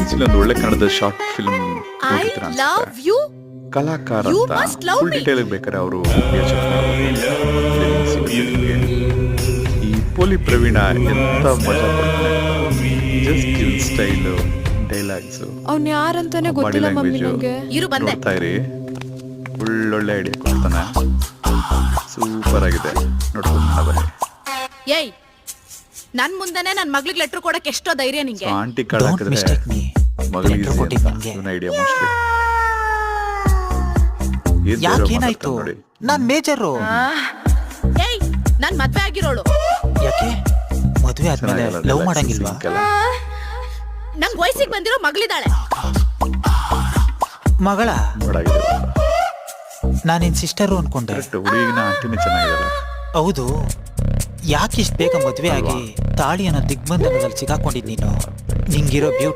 Recently ಒಂದು ಒಳ್ಳೆ ಕನ್ನಡದ short film I love you. ಕಲಾಕಾರ You ಅಂತ must love full me. Detail ಬೇಕಾದ್ರೆ ಅವರು ಈ ಪೋಲಿ ಪ್ರವೀಣ ಎಂತ ಮಜಾ ಜಸ್ಟ್ ಸ್ಟೈಲ್ ಡೈಲಾಗ್ಸ್ ಅವ್ನ್ ಯಾರಂತಾನೆ ಬಾಡಿ ಗೊತ್ತಿಲ್ಲ ಮಮ್ಮಿ ಲ್ಯಾಂಗ್ವೇಜ್ ನಂಗೆ. ಇರು ಬಂದೆ. ನೋಡ್ತಾ ಇರಿ ಒಳ್ಳೊಳ್ಳೆ ಐಡಿಯಾ ಕೊಡ್ತಾನೆ ಸೂಪರ್ ಆಗಿದೆ ನೋಡ್ಕೊಂಡು ಬನ್ನಿ ಏಯ್ ನನ್ ಮುಂದೆನೆ ನನ್ ಮಗ್ಳಿಗೆ ಲೆಟರ್ ಕೊಡಕ್ ಎಷ್ಟೋ ಧೈರ್ಯ ನಿಂಗೆ. ಆಂಟಿ ಕಾರ್ಡ್ Don't ಹಾಕಿದ್ರೆ mistake me. ಮಗಳಿಗೆ Letter ಕೊಟ್ಟಿದ್ದು ನಂಗೆ. ಐಡಿಯಾ ಮೋಸ್ಟ್ಲಿ ಯಾಕೇನಾಯ್ತು? ನಾನ್ ಮೇಜರು. ಏಯ್ ನನ್ ಮದ್ವೆ ಆಗಿರೋಳು. ಯಾಕೆ ಮದ್ವೆ ಆದ್ಮೇಲೆ ಲವ್ ಮಾಡಂಗಿಲ್ವಾ? ನಂಗ್ ವಯಸ್ಸಿಗೆ ಬಂದಿರೋ ಮಗಳಿದ್ದಾಳೆ. ಮಗಳ ನಾನಿನ್ ಸಿಸ್ಟರು ಅನ್ಕೊಂಡೆ. ಹುಡುಗಿನ ಆಂಟಿನೇ ಚೆನ್ನಾಗಿರಲ್ಲ. ಹೌದು, ಯಾಕೆ ಇಷ್ಟು ಬೇಗ ಮದ್ವೆ ಆಗಿ ತಾಳಿ ಅನ್ನೋ ದಿಗ್ಬಂಧನದಲ್ಲಿ ಸಿಗಾಕೊಂಡಿದ್ ನೀನು? ನಿಂಗಿರೋ ಬ್ಯೂಟಿ